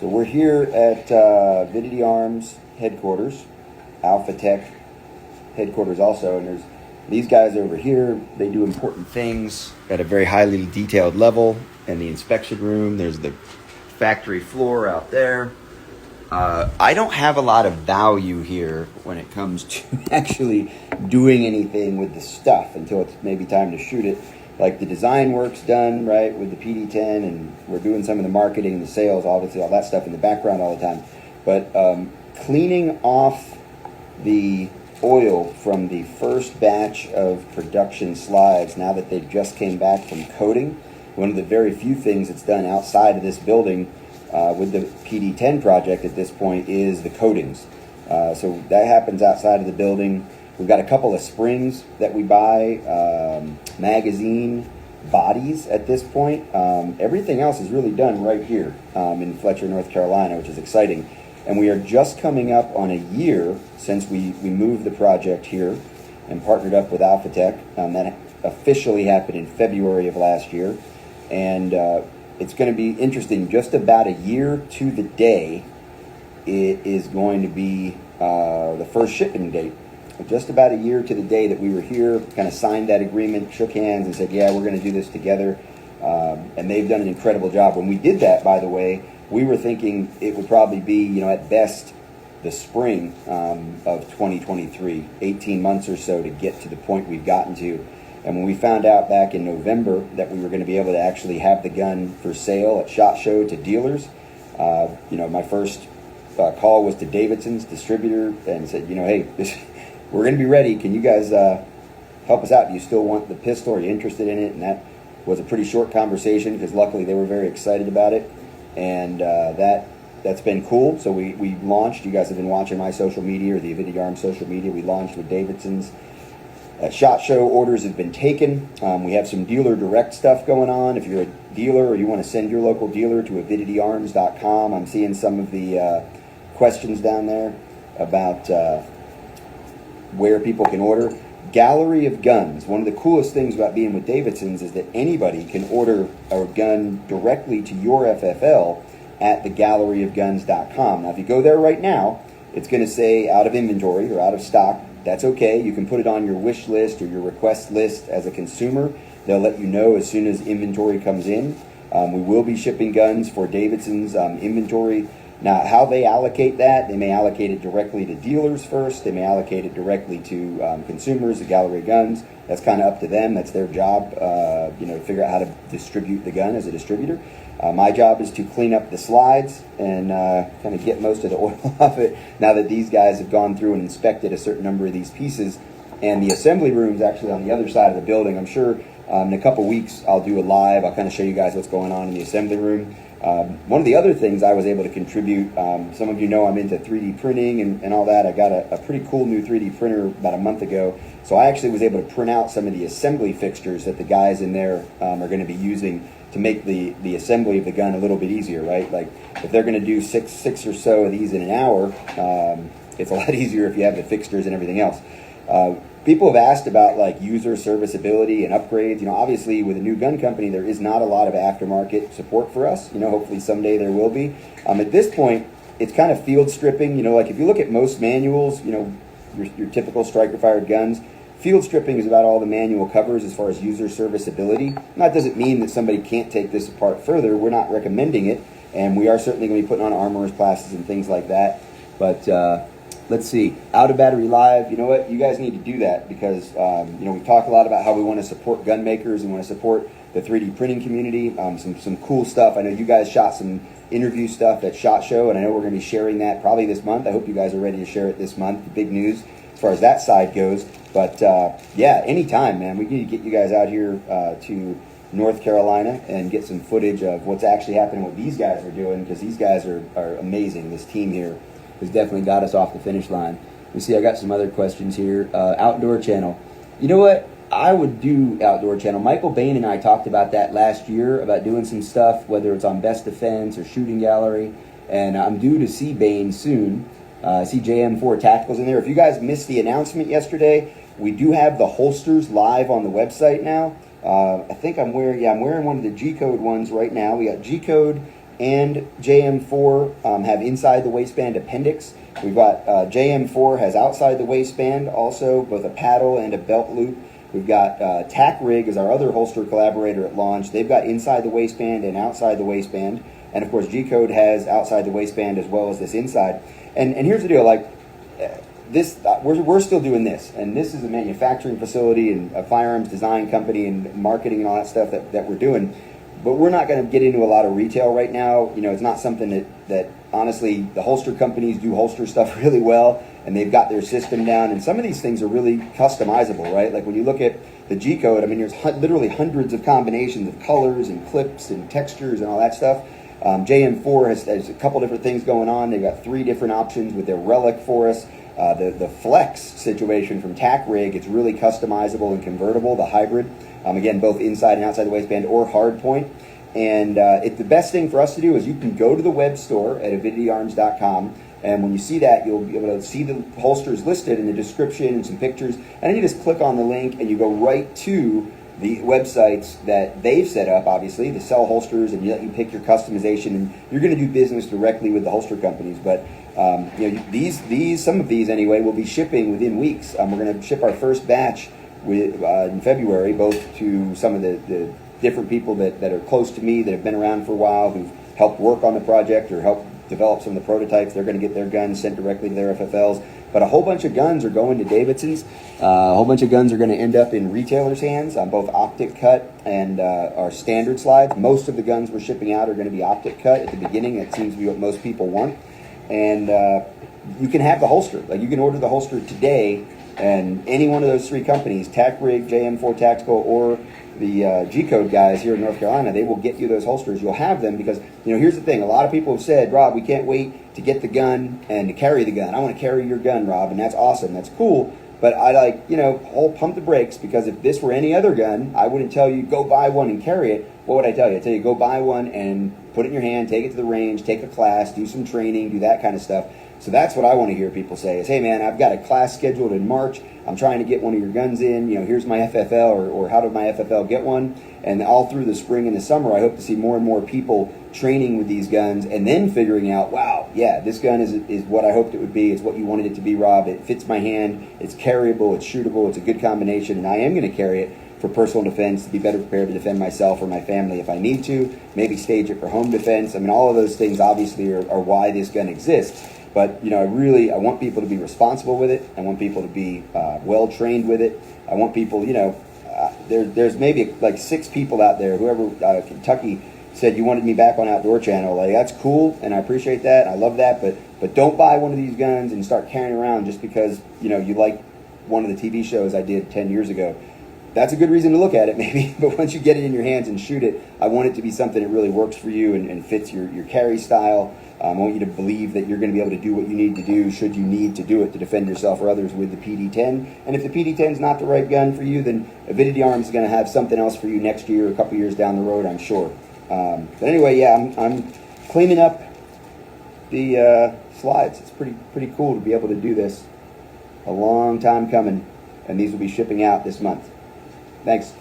So we're here at Avidity Arms headquarters, Alpha Tech headquarters also, and there's these guys over here. They do important things at a very highly detailed level. In the inspection room, there's the factory floor out there. I don't have a lot of value here when it comes to actually doing anything with the stuff until it's maybe time to shoot it. Like the design work's done, right, with the PD10, and we're doing some of the marketing and the sales, obviously all that stuff in the background all the time. But cleaning off the oil from the first batch of production slides, now that they just came back from coating, one of the very few things that's done outside of this building with the PD10 project at this point is the coatings. So that happens outside of the building. We've got a couple of springs that we buy, magazine bodies at this point. Everything else is really done right here in Fletcher, North Carolina, which is exciting. And we are just coming up on a year since we moved the project here and partnered up with Alpha Tech. That officially happened in February of last year. And it's going to be interesting. Just about a year to the day, it is going to be the first shipping date. Just about a year to the day that we were here, kind of signed that agreement, shook hands, and said, yeah, we're going to do this together. And they've done an incredible job. When we did that, by the way, we were thinking it would probably be, at best, the spring of 2023, 18 months or so to get to the point we've gotten to. And when we found out back in November that we were going to be able to actually have the gun for sale at SHOT Show to dealers, my first call was to Davidson's distributor and said, hey, we're going to be ready. Can you guys help us out? Do you still want the pistol? Are you interested in it? And that was a pretty short conversation because luckily they were very excited about it. And that's been cool. So we launched. You guys have been watching my social media or the Avidity Arms social media. We launched with Davidson's. At SHOT Show, orders have been taken. We have some dealer direct stuff going on. If you're a dealer or you want to send your local dealer to avidityarms.com, I'm seeing some of the questions down there about where people can order. Gallery of Guns. One of the coolest things about being with Davidson's is that anybody can order a gun directly to your FFL at thegalleryofguns.com. Now, if you go there right now, it's going to say out of inventory or out of stock. That's okay. You can put it on your wish list or your request list as a consumer. They'll let you know as soon as inventory comes in. We will be shipping guns for Davidson's inventory. Now, how they allocate that, they may allocate it directly to dealers first. They may allocate it directly to consumers, the Gallery of Guns. That's kind of up to them. That's their job, to figure out how to distribute the gun as a distributor. My job is to clean up the slides and kind of get most of the oil off it now that these guys have gone through and inspected a certain number of these pieces. And the assembly room is actually on the other side of the building. I'm sure in a couple weeks I'll do a live. I'll kind of show you guys what's going on in the assembly room. One of the other things I was able to contribute, some of you know I'm into 3D printing and all that. I got a pretty cool new 3D printer about a month ago. So I actually was able to print out some of the assembly fixtures that the guys in there are going to be using to make the assembly of the gun a little bit easier, right? Like if they're going to do six or so of these in an hour, it's a lot easier if you have the fixtures and everything else. People have asked about like user serviceability and upgrades. Obviously with a new gun company, there is not a lot of aftermarket support for us. Hopefully someday there will be. At this point, it's kind of field stripping. Like if you look at most manuals, your typical striker-fired guns, field stripping is about all the manual covers as far as user serviceability. That doesn't mean that somebody can't take this apart further. We're not recommending it, and we are certainly going to be putting on armorer's classes and things like that. But let's see, out of battery live. You know what? You guys need to do that because we talk a lot about how we want to support gun makers and want to support the 3D printing community. Some cool stuff. I know you guys shot some interview stuff at SHOT Show, and I know we're going to be sharing that probably this month. I hope you guys are ready to share it this month. The big news as far as that side goes. But yeah, anytime, man. We need to get you guys out here to North Carolina and get some footage of what's actually happening, what these guys are doing, because these guys are amazing. This team here has definitely got us off the finish line. You see, I got some other questions here. Outdoor channel. You know what? I would do outdoor channel. Michael Bain and I talked about that last year, about doing some stuff, whether it's on Best Defense or Shooting Gallery. And I'm due to see Bain soon. See JM4 Tacticals in there. If you guys missed the announcement yesterday, we do have the holsters live on the website now. I think I'm wearing one of the G-Code ones right now. We got G-Code and JM4 have inside the waistband appendix. We've got JM4 has outside the waistband also, both a paddle and a belt loop. We've got Tack Rig is our other holster collaborator at launch. They've got inside the waistband and outside the waistband. And of course, G-Code has outside the waistband as well as this inside. And here's the deal, like this, we're still doing this. And this is a manufacturing facility and a firearms design company and marketing and all that stuff that we're doing. But we're not going to get into a lot of retail right now. You know, it's not something that honestly, the holster companies do holster stuff really well, and they've got their system down. And some of these things are really customizable, right? Like when you look at the G-Code, I mean, there's literally hundreds of combinations of colors and clips and textures and all that stuff. JM4 has a couple different things going on. They've got 3 different options with their Relic for us. The Flex situation from Tack Rig, it's really customizable and convertible, the hybrid. Again, both inside and outside the waistband or hard point. And the best thing for us to do is you can go to the web store at avidityarms.com, and when you see that, you'll be able to see the holsters listed in the description and some pictures. And then you just click on the link and you go right to the websites that they've set up, obviously, to sell holsters, and you let you pick your customization, and you're going to do business directly with the holster companies. But you know, some of these anyway will be shipping within weeks. We're going to ship our first batch in February, both to some of the different people that are close to me, that have been around for a while, who've helped work on the project or helped develop some of the prototypes. They're going to get their guns sent directly to their FFLs. But a whole bunch of guns are going to Davidson's. A whole bunch of guns are going to end up in retailers' hands on both optic cut and our standard slides. Most of the guns we're shipping out are going to be optic cut at the beginning. That seems to be what most people want. And you can have the holster. Like, you can order the holster today, and any one of those 3 companies, Tack Rig, JM4 Tactical, or the G-Code guys here in North Carolina, they will get you those holsters. You'll have them because, you know, here's the thing. A lot of people have said, Rob, we can't wait to get the gun and to carry the gun. I want to carry your gun, Rob, and that's awesome. That's cool. But I like, you know, pump the brakes, because if this were any other gun, I wouldn't tell you go buy one and carry it. What would I tell you? I'd tell you go buy one and put it in your hand, take it to the range, take a class, do some training, do that kind of stuff. So that's what I want to hear people say is, hey man, I've got a class scheduled in March. I'm trying to get one of your guns in. You know, here's my FFL, or how did my FFL get one? And all through the spring and the summer, I hope to see more and more people training with these guns and then figuring out, wow, yeah, this gun is what I hoped it would be. It's what you wanted it to be, Rob. It fits my hand. It's carryable. It's shootable. It's a good combination. And I am going to carry it for personal defense, to be better prepared to defend myself or my family if I need to. Maybe stage it for home defense. I mean, all of those things obviously are why this gun exists. But, you know, I want people to be responsible with it. I want people to be well-trained with it. I want people, you know, there's maybe like 6 people out there, whoever, Kentucky said you wanted me back on Outdoor Channel. Like, that's cool, and I appreciate that. I love that, but don't buy one of these guns and start carrying around just because, you know, you like one of the TV shows I did 10 years ago. That's a good reason to look at it, maybe, but once you get it in your hands and shoot it, I want it to be something that really works for you and fits your carry style. I want you to believe that you're going to be able to do what you need to do should you need to do it to defend yourself or others with the PD10. And if the PD10 is not the right gun for you, then Avidity Arms is going to have something else for you next year, a couple years down the road, I'm sure. But anyway, yeah, I'm cleaning up the slides. It's pretty cool to be able to do this. A long time coming, and these will be shipping out this month. Thanks.